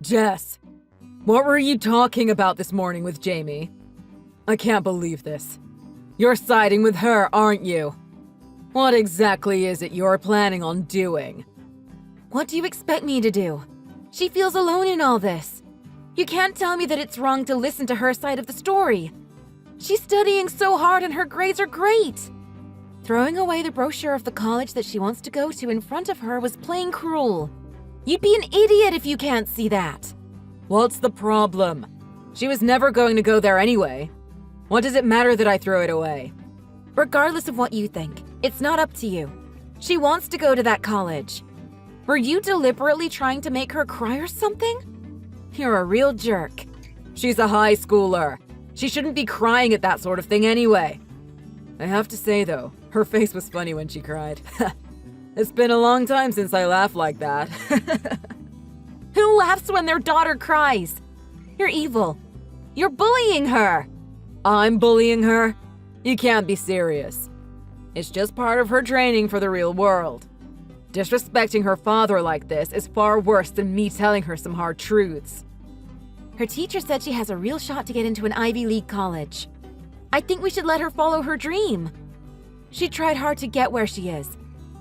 Jess, what were you talking about this morning with Jamie? I can't believe this. You're siding with her, aren't you? What exactly is it you're planning on doing? What do you expect me to do? She feels alone in all this. You can't tell me that it's wrong to listen to her side of the story. She's studying so hard and her grades are great. Throwing away the brochure of the college that she wants to go to in front of her was plain cruel. You'd be an idiot if you can't see that. What's the problem? She was never going to go there anyway. What does it matter that I throw it away? Regardless of what you think, it's not up to you. She wants to go to that college. Were you deliberately trying to make her cry or something? You're a real jerk. She's a high schooler. She shouldn't be crying at that sort of thing anyway. I have to say though, her face was funny when she cried. It's been a long time since I laughed like that. Who laughs when their daughter cries? You're evil. You're bullying her. I'm bullying her? You can't be serious. It's just part of her training for the real world. Disrespecting her father like this is far worse than me telling her some hard truths. Her teacher said she has a real shot to get into an Ivy League college. I think we should let her follow her dream. She tried hard to get where she is.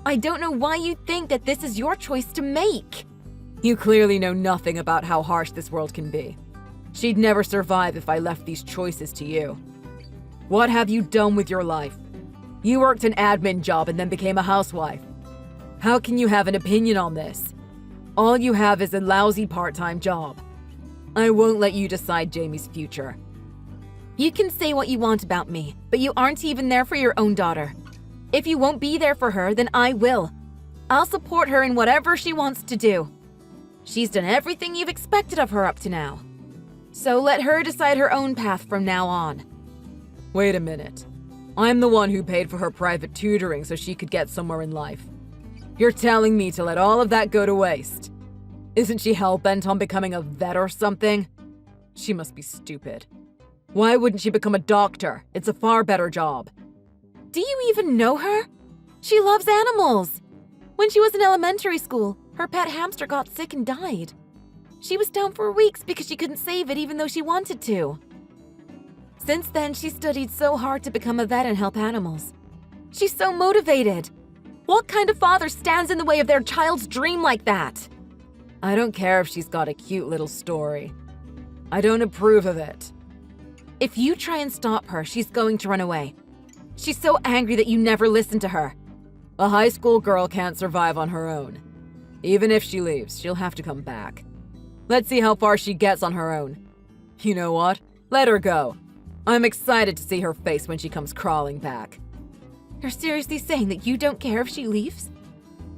I don't know why you think that this is your choice to make. You clearly know nothing about how harsh this world can be. She'd never survive if I left these choices to you. What have you done with your life? You worked an admin job and then became a housewife. How can you have an opinion on this? All you have is a lousy part-time job. I won't let you decide Jamie's future. You can say what you want about me, but you aren't even there for your own daughter. If you won't be there for her, then I will. I'll support her in whatever she wants to do. She's done everything you've expected of her up to now. So let her decide her own path from now on. Wait a minute. I'm the one who paid for her private tutoring so she could get somewhere in life. You're telling me to let all of that go to waste. Isn't she hell-bent on becoming a vet or something? She must be stupid. Why wouldn't she become a doctor? It's a far better job. Do you even know her? She loves animals. When she was in elementary school, her pet hamster got sick and died. She was down for weeks because she couldn't save it even though she wanted to. Since then, she studied so hard to become a vet and help animals. She's so motivated. What kind of father stands in the way of their child's dream like that? I don't care if she's got a cute little story. I don't approve of it. If you try and stop her, she's going to run away. She's so angry that you never listen to her. A high school girl can't survive on her own. Even if she leaves, she'll have to come back. Let's see how far she gets on her own. You know what? Let her go. I'm excited to see her face when she comes crawling back. You're seriously saying that you don't care if she leaves?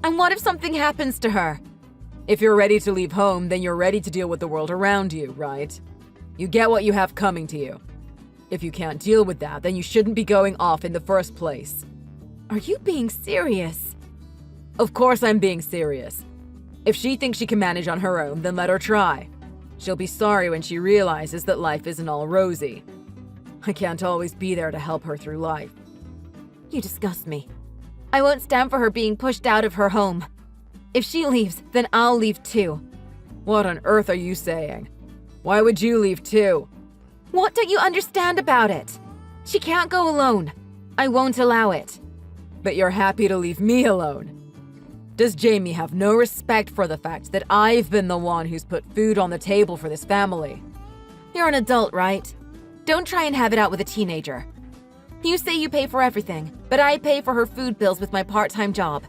And what if something happens to her? If you're ready to leave home, then you're ready to deal with the world around you, right? You get what you have coming to you. If you can't deal with that, then you shouldn't be going off in the first place. Are you being serious? Of course I'm being serious. If she thinks she can manage on her own, then let her try. She'll be sorry when she realizes that life isn't all rosy. I can't always be there to help her through life. You disgust me. I won't stand for her being pushed out of her home. If she leaves, then I'll leave too. What on earth are you saying? Why would you leave too? What don't you understand about it? She can't go alone. I won't allow it. But you're happy to leave me alone. Does Jamie have no respect for the fact that I've been the one who's put food on the table for this family? You're an adult, right? Don't try and have it out with a teenager. You say you pay for everything, but I pay for her food bills with my part-time job.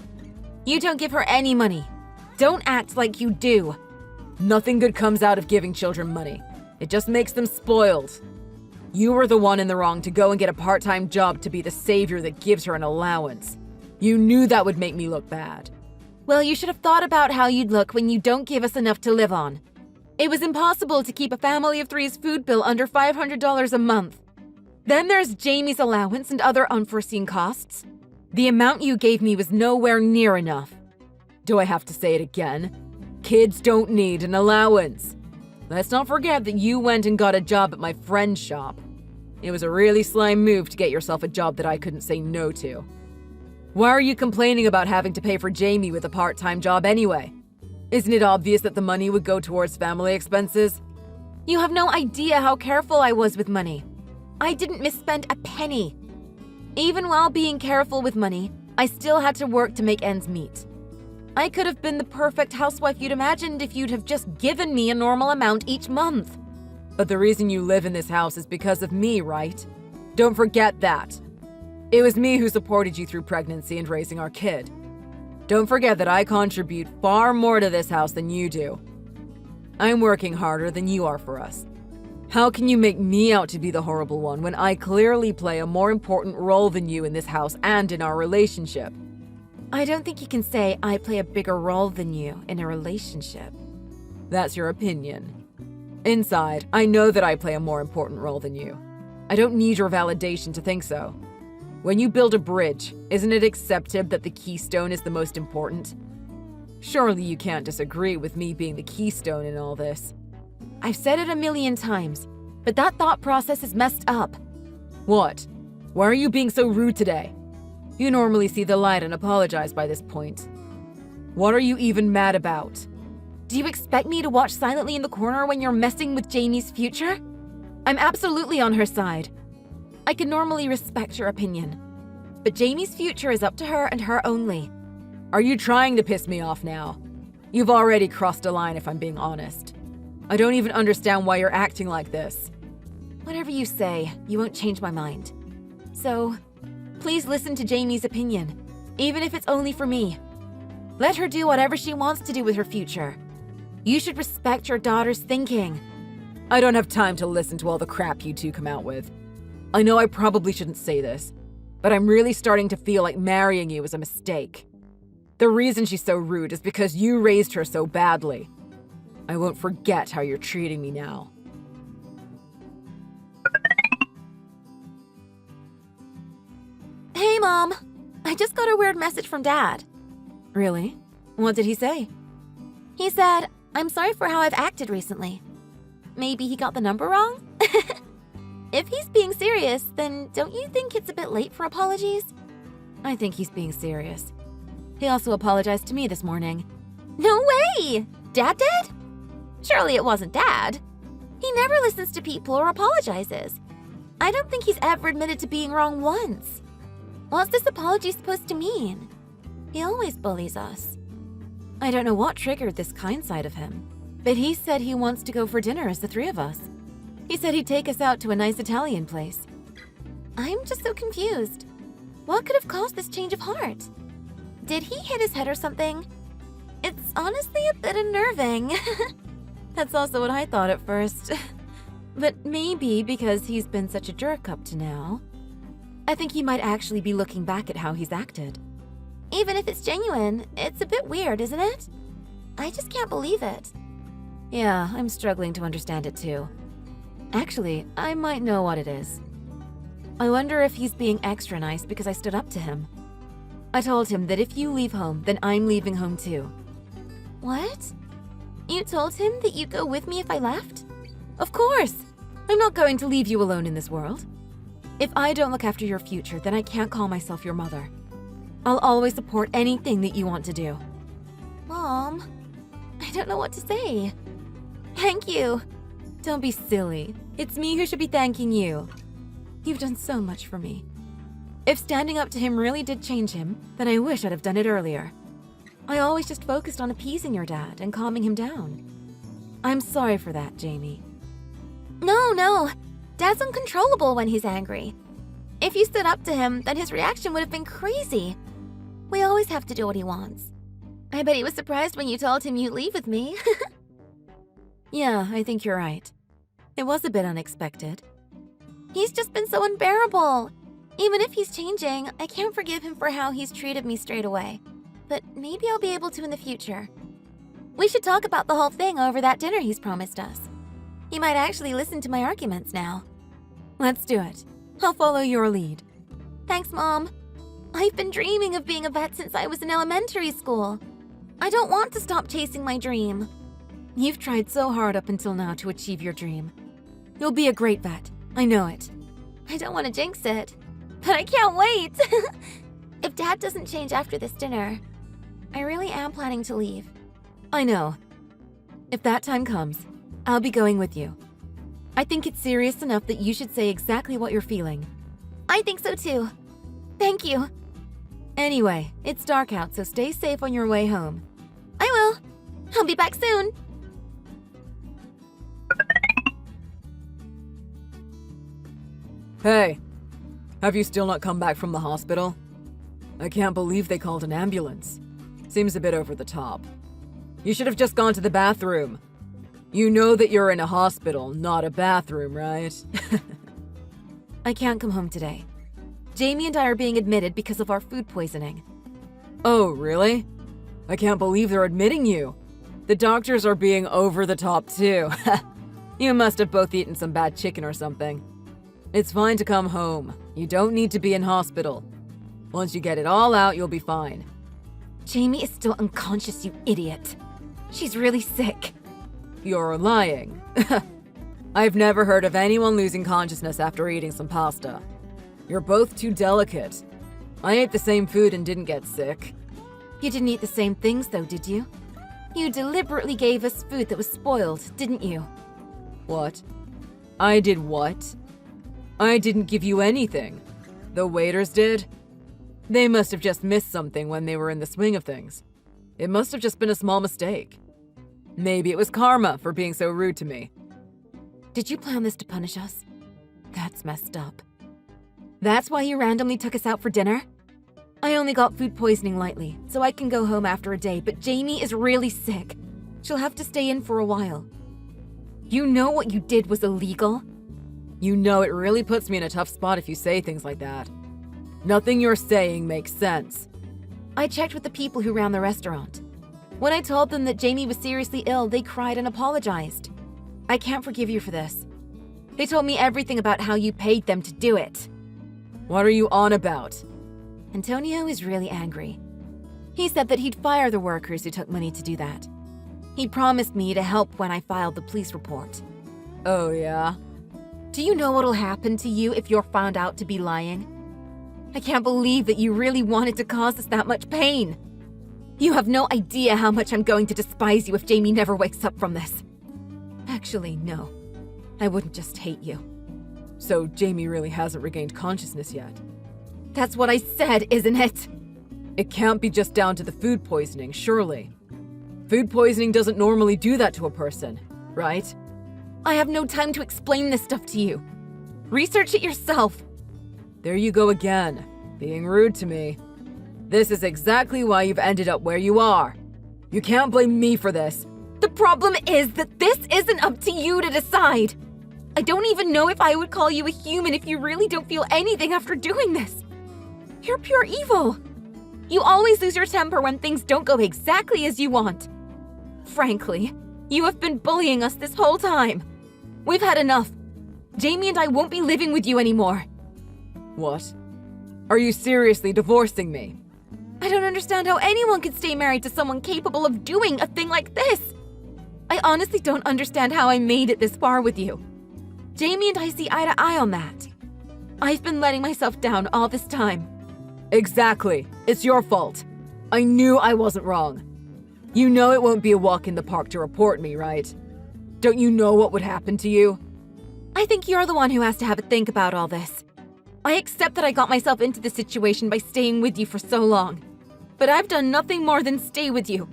You don't give her any money. Don't act like you do. Nothing good comes out of giving children money. It just makes them spoiled. You were the one in the wrong to go and get a part-time job to be the savior that gives her an allowance. You knew that would make me look bad. Well, you should have thought about how you'd look when you don't give us enough to live on. It was impossible to keep a family of three's food bill under $500 a month. Then there's Jamie's allowance and other unforeseen costs. The amount you gave me was nowhere near enough. Do I have to say it again? Kids don't need an allowance. Let's not forget that you went and got a job at my friend's shop. It was a really sly move to get yourself a job that I couldn't say no to. Why are you complaining about having to pay for Jamie with a part-time job anyway? Isn't it obvious that the money would go towards family expenses? You have no idea how careful I was with money. I didn't misspend a penny. Even while being careful with money, I still had to work to make ends meet. I could have been the perfect housewife you'd imagined if you'd have just given me a normal amount each month. But the reason you live in this house is because of me, right? Don't forget that. It was me who supported you through pregnancy and raising our kid. Don't forget that I contribute far more to this house than you do. I'm working harder than you are for us. How can you make me out to be the horrible one when I clearly play a more important role than you in this house and in our relationship? I don't think you can say I play a bigger role than you in a relationship. That's your opinion. Inside, I know that I play a more important role than you. I don't need your validation to think so. When you build a bridge, isn't it accepted that the keystone is the most important? Surely you can't disagree with me being the keystone in all this. I've said it a million times, but that thought process is messed up. What? Why are you being so rude today? You normally see the light and apologize by this point. What are you even mad about? Do you expect me to watch silently in the corner when you're messing with Jamie's future? I'm absolutely on her side. I can normally respect your opinion, but Jamie's future is up to her and her only. Are you trying to piss me off now? You've already crossed a line if I'm being honest. I don't even understand why you're acting like this. Whatever you say, you won't change my mind. So, please listen to Jamie's opinion, even if it's only for me. Let her do whatever she wants to do with her future. You should respect your daughter's thinking. I don't have time to listen to all the crap you two come out with. I know I probably shouldn't say this, but I'm really starting to feel like marrying you is a mistake. The reason she's so rude is because you raised her so badly. I won't forget how you're treating me now. Hey, Mom. I just got a weird message from Dad. Really? What did he say? He said, I'm sorry for how I've acted recently. Maybe he got the number wrong? If he's being serious, then don't you think it's a bit late for apologies? I think he's being serious. He also apologized to me this morning. No way! Dad did? Surely it wasn't Dad. He never listens to people or apologizes. I don't think he's ever admitted to being wrong once. What's this apology supposed to mean? He always bullies us. I don't know what triggered this kind side of him, but he said he wants to go for dinner as the three of us. He said he'd take us out to a nice Italian place. I'm just so confused. What could have caused this change of heart? Did he hit his head or something? It's honestly a bit unnerving. That's also what I thought at first. But maybe because he's been such a jerk up to now, I think he might actually be looking back at how he's acted. Even if it's genuine, it's a bit weird, isn't it? I just can't believe it. Yeah, I'm struggling to understand it too. Actually, I might know what it is. I wonder if he's being extra nice because I stood up to him. I told him that if you leave home, then I'm leaving home too. What? You told him that you'd go with me if I left? Of course! I'm not going to leave you alone in this world. If I don't look after your future, then I can't call myself your mother. I'll always support anything that you want to do. Mom, I don't know what to say. Thank you. Don't be silly. It's me who should be thanking you. You've done so much for me. If standing up to him really did change him, then I wish I'd have done it earlier. I always just focused on appeasing your dad and calming him down. I'm sorry for that, Jamie. No. Dad's uncontrollable when he's angry. If you stood up to him, then his reaction would have been crazy. We always have to do what he wants. I bet he was surprised when you told him you'd leave with me. Yeah, I think you're right. It was a bit unexpected. He's just been so unbearable. Even if he's changing, I can't forgive him for how he's treated me straight away. But maybe I'll be able to in the future. We should talk about the whole thing over that dinner he's promised us. He might actually listen to my arguments now. Let's do it. I'll follow your lead. Thanks, Mom. I've been dreaming of being a vet since I was in elementary school. I don't want to stop chasing my dream. You've tried so hard up until now to achieve your dream. You'll be a great vet. I know it. I don't want to jinx it, but I can't wait. If Dad doesn't change after this dinner, I really am planning to leave. I know. If that time comes, I'll be going with you. I think it's serious enough that you should say exactly what you're feeling. I think so too. Thank you. Anyway, it's dark out, so stay safe on your way home. I will. I'll be back soon. Hey, have you still not come back from the hospital? I can't believe they called an ambulance. Seems a bit over the top. You should have just gone to the bathroom. You know that you're in a hospital, not a bathroom, right? I can't come home today. Jamie and I are being admitted because of our food poisoning. Oh, really? I can't believe they're admitting you. The doctors are being over the top too. You must have both eaten some bad chicken or something. It's fine to come home. You don't need to be in hospital. Once you get it all out, you'll be fine. Jamie is still unconscious, you idiot. She's really sick. You're lying. I've never heard of anyone losing consciousness after eating some pasta. You're both too delicate. I ate the same food and didn't get sick. You didn't eat the same things though, did you? You deliberately gave us food that was spoiled, didn't you? What? I did what? I didn't give you anything. The waiters did. They must have just missed something when they were in the swing of things. It must have just been a small mistake. Maybe it was karma for being so rude to me. Did you plan this to punish us? That's messed up. That's why you randomly took us out for dinner? I only got food poisoning lightly, so I can go home after a day, but Jamie is really sick. She'll have to stay in for a while. You know what you did was illegal? You know it really puts me in a tough spot if you say things like that. Nothing you're saying makes sense. I checked with the people who ran the restaurant. When I told them that Jamie was seriously ill, they cried and apologized. I can't forgive you for this. They told me everything about how you paid them to do it. What are you on about? Antonio is really angry. He said that he'd fire the workers who took money to do that. He promised me to help when I filed the police report. Oh, yeah? Do you know what'll happen to you if you're found out to be lying? I can't believe that you really wanted to cause us that much pain. You have no idea how much I'm going to despise you if Jamie never wakes up from this. Actually, no. I wouldn't just hate you. So Jamie really hasn't regained consciousness yet? That's what I said, isn't it? It can't be just down to the food poisoning, surely. Food poisoning doesn't normally do that to a person, right? I have no time to explain this stuff to you. Research it yourself. There you go again, being rude to me. This is exactly why you've ended up where you are. You can't blame me for this. The problem is that this isn't up to you to decide. I don't even know if I would call you a human if you really don't feel anything after doing this. You're pure evil. You always lose your temper when things don't go exactly as you want. Frankly, you have been bullying us this whole time. We've had enough. Jamie and I won't be living with you anymore. What? Are you seriously divorcing me? I don't understand how anyone could stay married to someone capable of doing a thing like this. I honestly don't understand how I made it this far with you. Jamie and I see eye to eye on that. I've been letting myself down all this time. Exactly. It's your fault. I knew I wasn't wrong. You know it won't be a walk in the park to report me, right? Don't you know what would happen to you? I think you're the one who has to have a think about all this. I accept that I got myself into this situation by staying with you for so long. But I've done nothing more than stay with you.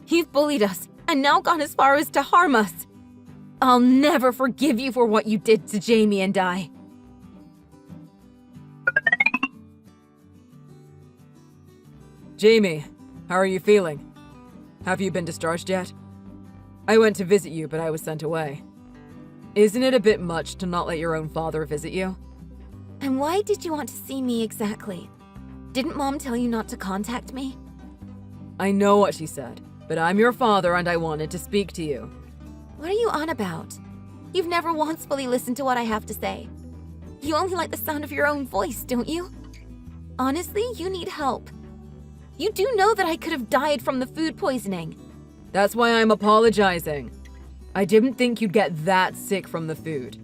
You've bullied us, and now gone as far as to harm us. I'll never forgive you for what you did to Jamie and I. Jamie, how are you feeling? Have you been discharged yet? I went to visit you, but I was sent away. Isn't it a bit much to not let your own father visit you? And why did you want to see me exactly? Didn't Mom tell you not to contact me? I know what she said, but I'm your father and I wanted to speak to you. What are you on about? You've never once fully listened to what I have to say. You only like the sound of your own voice, don't you? Honestly, you need help. You do know that I could have died from the food poisoning. That's why I'm apologizing. I didn't think you'd get that sick from the food.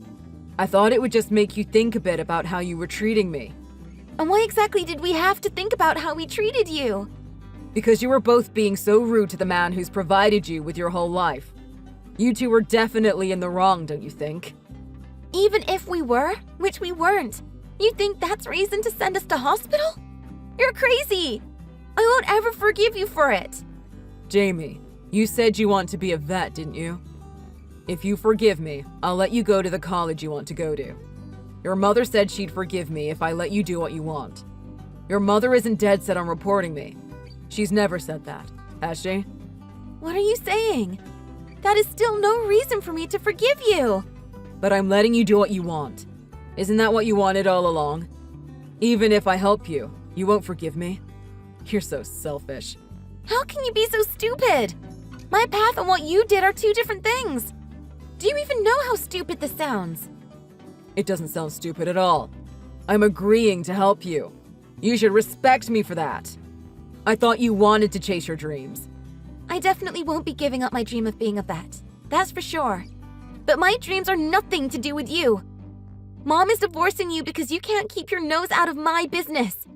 I thought it would just make you think a bit about how you were treating me. And why exactly did we have to think about how we treated you? Because you were both being so rude to the man who's provided you with your whole life. You two were definitely in the wrong, don't you think? Even if we were, which we weren't, you think that's reason to send us to hospital? You're crazy! I won't ever forgive you for it! Jamie, you said you want to be a vet, didn't you? If you forgive me, I'll let you go to the college you want to go to. Your mother said she'd forgive me if I let you do what you want. Your mother isn't dead set on reporting me. She's never said that, has she? What are you saying? That is still no reason for me to forgive you! But I'm letting you do what you want. Isn't that what you wanted all along? Even if I help you, you won't forgive me? You're so selfish. How can you be so stupid? My path and what you did are two different things. Do you even know how stupid this sounds? It doesn't sound stupid at all. I'm agreeing to help you. You should respect me for that. I thought you wanted to chase your dreams. I definitely won't be giving up my dream of being a vet. That's for sure. But my dreams are nothing to do with you. Mom is divorcing you because you can't keep your nose out of my business.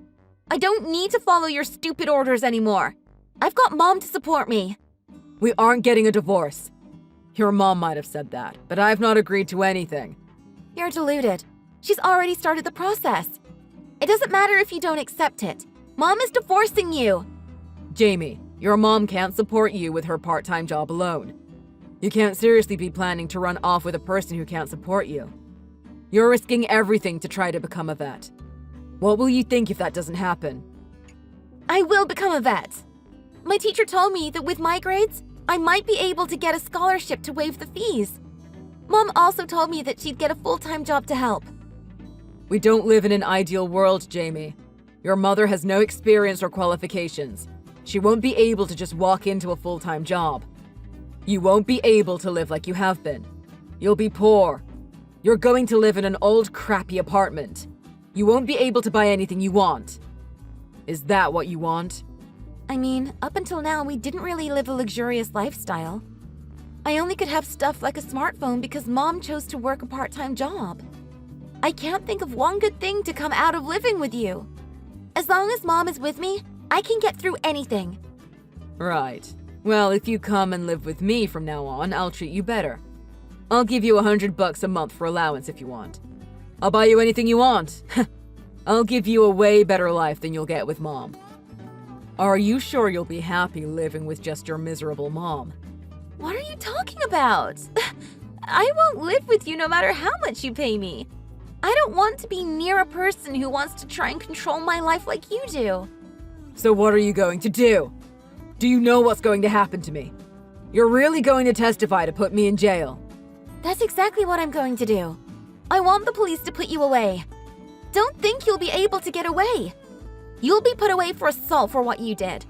I don't need to follow your stupid orders anymore. I've got Mom to support me. We aren't getting a divorce. Your mom might have said that, but I've not agreed to anything. You're deluded. She's already started the process. It doesn't matter if you don't accept it. Mom is divorcing you. Jamie, your mom can't support you with her part-time job alone. You can't seriously be planning to run off with a person who can't support you. You're risking everything to try to become a vet. What will you think if that doesn't happen? I will become a vet. My teacher told me that with my grades, I might be able to get a scholarship to waive the fees. Mom also told me that she'd get a full-time job to help. We don't live in an ideal world, Jamie. Your mother has no experience or qualifications. She won't be able to just walk into a full-time job. You won't be able to live like you have been. You'll be poor. You're going to live in an old, crappy apartment. You won't be able to buy anything you want. Is that what you want? I mean, up until now, we didn't really live a luxurious lifestyle. I only could have stuff like a smartphone because Mom chose to work a part-time job. I can't think of one good thing to come out of living with you. As long as Mom is with me, I can get through anything. Right. Well, if you come and live with me from now on, I'll treat you better. I'll give you $100 a month for allowance if you want. I'll buy you anything you want. I'll give you a way better life than you'll get with Mom. Are you sure you'll be happy living with just your miserable mom? What are you talking about? I won't live with you no matter how much you pay me. I don't want to be near a person who wants to try and control my life like you do. So what are you going to do? Do you know what's going to happen to me? You're really going to testify to put me in jail? That's exactly what I'm going to do. I want the police to put you away. Don't think you'll be able to get away. You'll be put away for assault for what you did.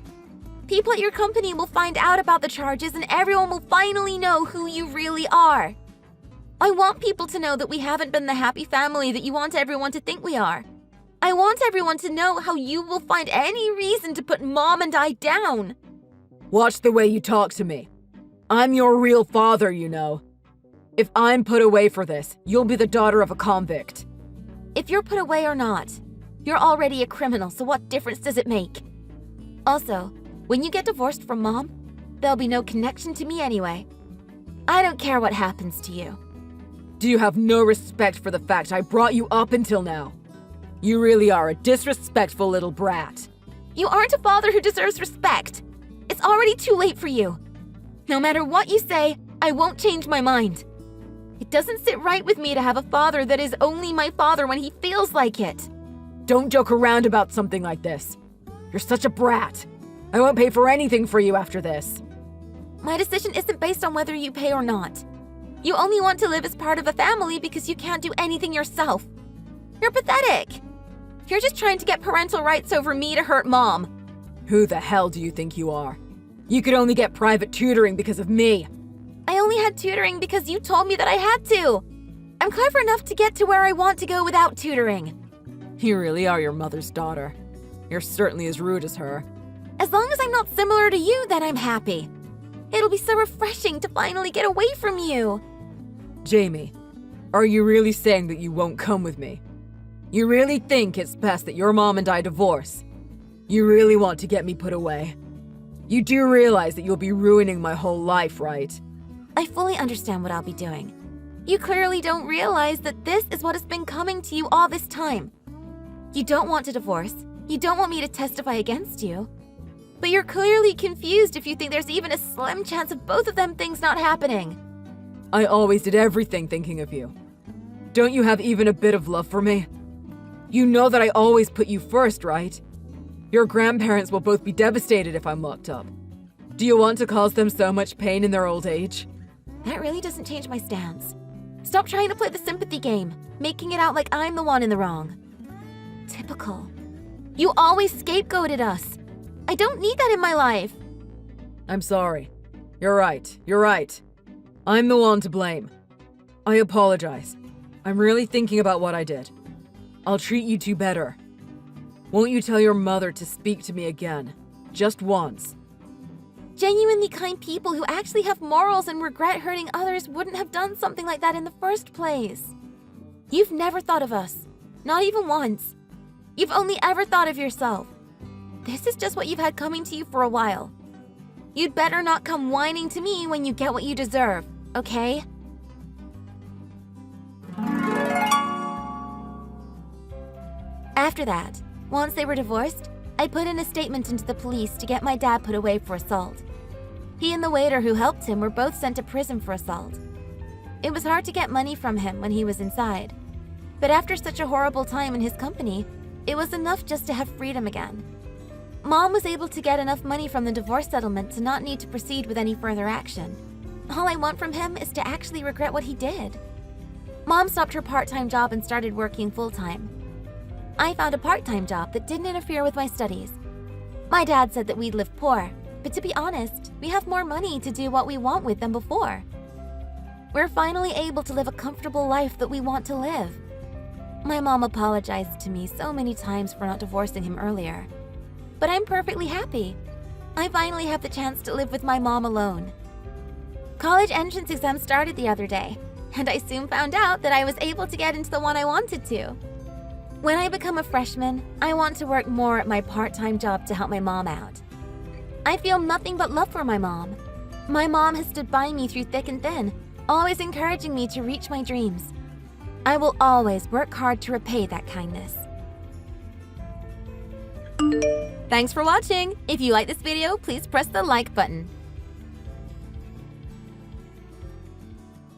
People at your company will find out about the charges and everyone will finally know who you really are. I want people to know that we haven't been the happy family that you want everyone to think we are. I want everyone to know how you will find any reason to put Mom and I down. Watch the way you talk to me. I'm your real father, you know. If I'm put away for this, you'll be the daughter of a convict. If you're put away or not, you're already a criminal, so what difference does it make? Also, when you get divorced from Mom, there'll be no connection to me anyway. I don't care what happens to you. Do you have no respect for the fact I brought you up until now? You really are a disrespectful little brat. You aren't a father who deserves respect. It's already too late for you. No matter what you say, I won't change my mind. It doesn't sit right with me to have a father that is only my father when he feels like it. Don't joke around about something like this. You're such a brat. I won't pay for anything for you after this. My decision isn't based on whether you pay or not. You only want to live as part of a family because you can't do anything yourself. You're pathetic. You're just trying to get parental rights over me to hurt Mom. Who the hell do you think you are? You could only get private tutoring because of me. I only had tutoring because you told me that I had to. I'm clever enough to get to where I want to go without tutoring. You really are your mother's daughter. You're certainly as rude as her. As long as I'm not similar to you, then I'm happy. It'll be so refreshing to finally get away from you. Jamie, are you really saying that you won't come with me? You really think it's best that your mom and I divorce? You really want to get me put away? You do realize that you'll be ruining my whole life, right? I fully understand what I'll be doing. You clearly don't realize that this is what has been coming to you all this time. You don't want to divorce. You don't want me to testify against you. But you're clearly confused if you think there's even a slim chance of both of them things not happening. I always did everything thinking of you. Don't you have even a bit of love for me? You know that I always put you first, right? Your grandparents will both be devastated if I'm locked up. Do you want to cause them so much pain in their old age? That really doesn't change my stance. Stop trying to play the sympathy game, making it out like I'm the one in the wrong. Typical. You always scapegoated us. I don't need that in my life. I'm sorry. You're right. I'm the one to blame. I apologize. I'm really thinking about what I did. I'll treat you two better. Won't you tell your mother to speak to me again? Just once. Genuinely kind people who actually have morals and regret hurting others wouldn't have done something like that in the first place. You've never thought of us. Not even once. You've only ever thought of yourself. This is just what you've had coming to you for a while. You'd better not come whining to me when you get what you deserve, okay? After that, once they were divorced, I put in a statement into the police to get my dad put away for assault. He and the waiter who helped him were both sent to prison for assault. It was hard to get money from him when he was inside, but after such a horrible time in his company, it was enough just to have freedom again. Mom was able to get enough money from the divorce settlement to not need to proceed with any further action. All I want from him is to actually regret what he did. Mom stopped her part-time job and started working full-time. I found a part-time job that didn't interfere with my studies. My dad said that we'd live poor, but to be honest, we have more money to do what we want with than before. We're finally able to live a comfortable life that we want to live. My mom apologized to me so many times for not divorcing him earlier. But I'm perfectly happy. I finally have the chance to live with my mom alone. College entrance exams started the other day, and I soon found out that I was able to get into the one I wanted to. When I become a freshman, I want to work more at my part-time job to help my mom out. I feel nothing but love for my mom. My mom has stood by me through thick and thin, always encouraging me to reach my dreams. I will always work hard to repay that kindness. Thanks for watching! If you like this video, please press the like button.